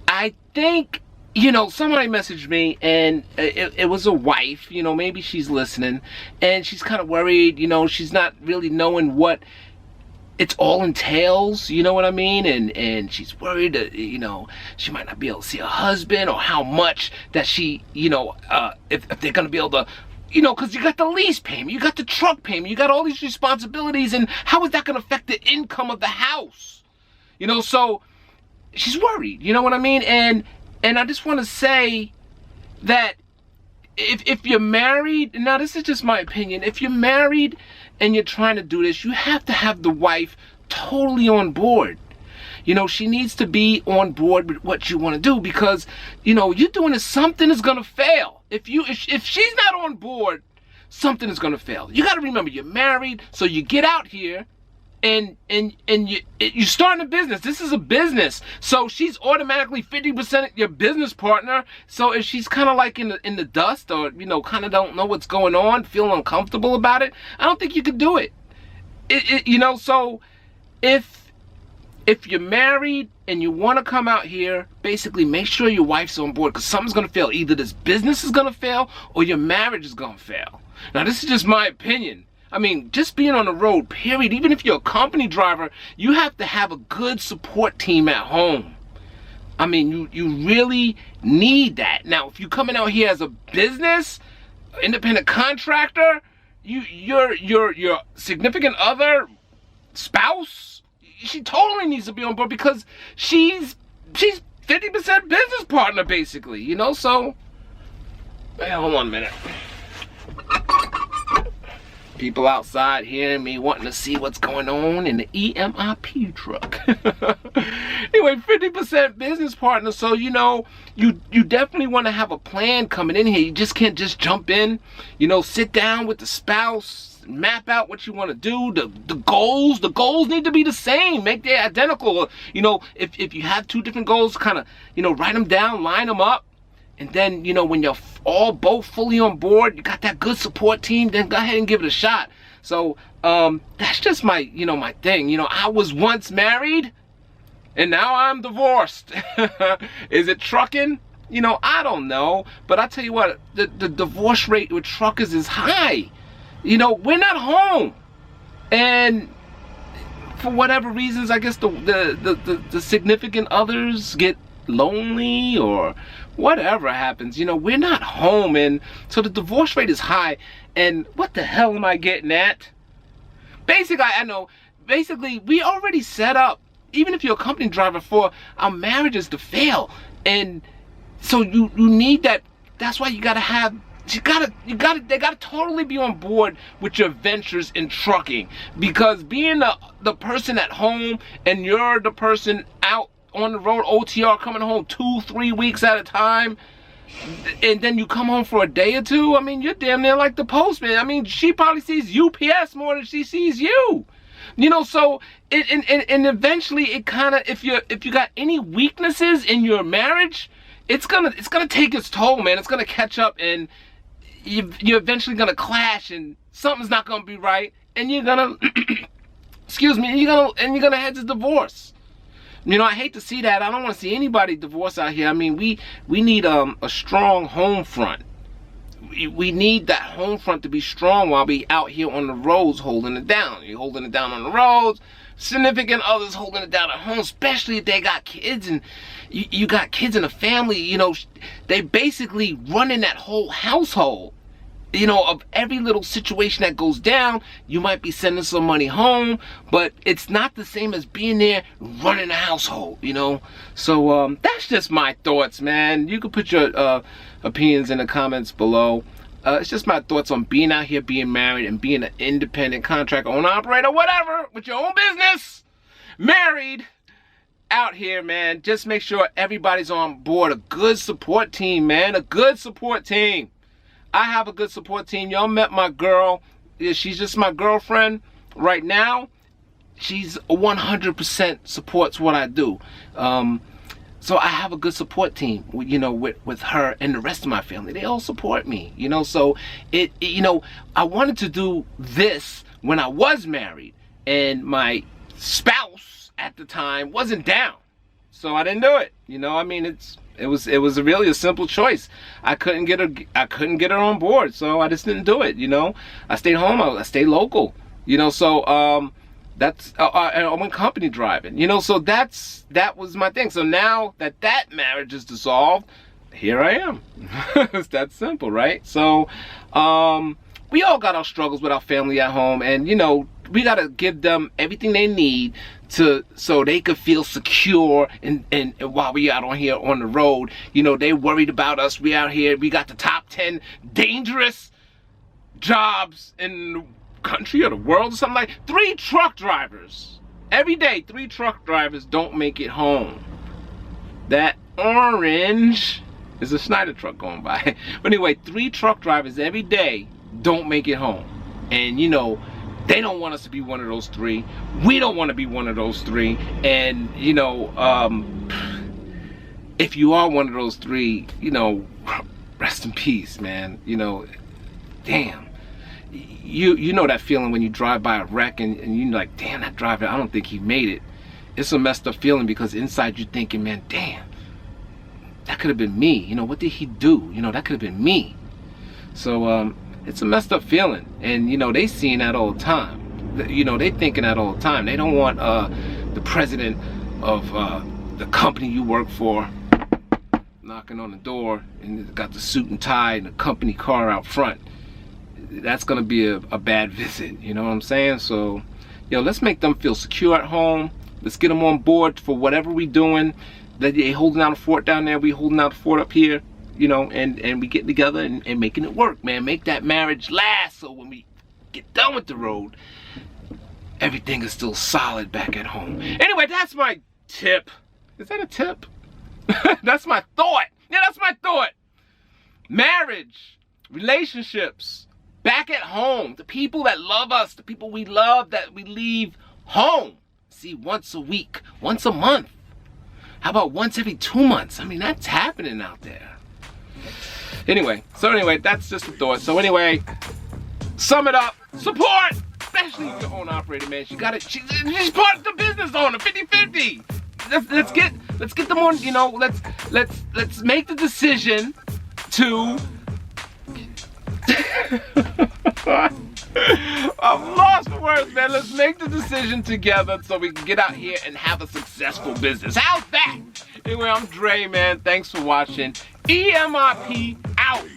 I think, somebody messaged me, and it was a wife, maybe she's listening, and she's kind of worried, she's not really knowing what it's all entails, you know what I mean? And she's worried that, she might not be able to see her husband, or how much that she, if they're going to be able to, because you got the lease payment, you got the truck payment, you got all these responsibilities, and how is that going to affect the income of the house? So she's worried, you know what I mean? And I just want to say that if you're married, now this is just my opinion, if you're married and you're trying to do this, you have to have the wife totally on board. She needs to be on board with what you want to do, because, you're doing this, something is going to fail. If she's not on board, something is going to fail. You got to remember, you're married, so you get out here and you're starting a business. This is a business. So she's automatically 50% your business partner. So if she's kind of like in the dust, or, kind of don't know what's going on, feel uncomfortable about it, I don't think you could do it. So if you're married and you want to come out here, basically make sure your wife's on board, because something's going to fail. Either this business is going to fail or your marriage is going to fail. Now, this is just my opinion. I mean, just being on the road, period, even if you're a company driver, you have to have a good support team at home. I mean, you really need that. Now, if you're coming out here as a business, independent contractor, your significant other, spouse, she totally needs to be on board, because she's 50% business partner, basically, so, hey, hold on a minute. People outside hearing me, wanting to see what's going on in the EMIP truck. Anyway, 50% business partner. So, you definitely want to have a plan coming in here. You just can't just jump in. Sit down with the spouse, map out what you want to do. The goals need to be the same. Make them identical. If you have two different goals, kind of, write them down, line them up. And then, when you're both fully on board, you got that good support team, then go ahead and give it a shot. So, that's just my, my thing. I was once married, and now I'm divorced. Is it trucking? I don't know. But I tell you what, the divorce rate with truckers is high. We're not home. And for whatever reasons, I guess the significant others get lonely, or whatever happens, we're not home, and so the divorce rate is high. And what the hell am I getting at? Basically, we already set up, even if you're a company driver, for our marriages to fail. And so you need that. That's why they gotta totally be on board with your ventures in trucking, because being the person at home and you're the person out on the road, OTR, coming home 2-3 weeks at a time, and then you come home for a day or two, I mean, you're damn near like the postman. I mean, she probably sees UPS more than she sees you. So and eventually it kind of, if you got any weaknesses in your marriage, it's gonna take its toll, man. It's gonna catch up, and you're eventually gonna clash, and something's not gonna be right, and you're gonna excuse me, you're gonna head to divorce. I hate to see that. I don't want to see anybody divorce out here. I mean, we need a strong home front. We need that home front to be strong while we out here on the roads holding it down. You're holding it down on the roads. Significant others holding it down at home, especially if they got kids, and you got kids in a family. They basically running that whole household. Of every little situation that goes down, you might be sending some money home, but it's not the same as being there running a household, So that's just my thoughts, man. You can put your opinions in the comments below. It's just my thoughts on being out here, being married, and being an independent contractor, owner, operator, whatever, with your own business, married, out here, man. Just make sure everybody's on board. A good support team, man. A good support team. I have a good support team. Y'all met my girl. She's just my girlfriend right now. She's 100% supports what I do. So I have a good support team, with her and the rest of my family. They all support me, So I wanted to do this when I was married, and my spouse at the time wasn't down, so I didn't do it. You know, I mean, it was really a simple choice. I couldn't get her on board, so I just didn't do it. You know, I stayed home. I stayed local. You know, so that's I went company driving. You know, so that was my thing. So now that marriage is dissolved, here I am. It's that simple, right? So we all got our struggles with our family at home, and you know, we gotta give them everything they need so they could feel secure, and while we out on here on the road, you know, they worried about us. We out here, we got the top 10 dangerous jobs in the country or the world or something like 3 truck drivers. Every day, 3 truck drivers don't make it home. That orange is a Schneider truck going by. But anyway, 3 truck drivers every day don't make it home. And you know, they don't want us to be one of those 3. We don't want to be one of those 3. And you know, if you are one of those 3, you know, rest in peace, man. You know, damn. You know that feeling when you drive by a wreck and you're like, damn, that driver, I don't think he made it. It's a messed up feeling, because inside you're thinking, man, damn, that could have been me. You know, what did he do? You know, that could have been me. So it's a messed up feeling, and you know, they seeing that all the time. You know, they thinking that all the time. They don't want the president of the company you work for knocking on the door and got the suit and tie and the company car out front. That's gonna be a bad visit, you know what I'm saying? So, yo, let's make them feel secure at home. Let's get them on board for whatever we doing. They holding out a fort down there, we holding out a fort up here, you know, and we getting together and making it work, man. Make that marriage last, so when we get done with the road, everything is still solid back at home. Anyway, that's my tip. Is that a tip? That's my thought. Yeah, that's my thought. Marriage, relationships, back at home, the people that love us, the people we love that we leave home. See, once a week, once a month. How about once every 2 months? I mean, that's happening out there. Anyway, that's just a thought. So anyway, sum it up. Support, especially if you're own operator, man. She got it. She's part of the business owner, 50-50. Let's get them on. You know, let's make the decision to. I'm lost for words, man. Let's make the decision together so we can get out here and have a successful business. How's that? Anyway, I'm Dre, man. Thanks for watching. EMIP out.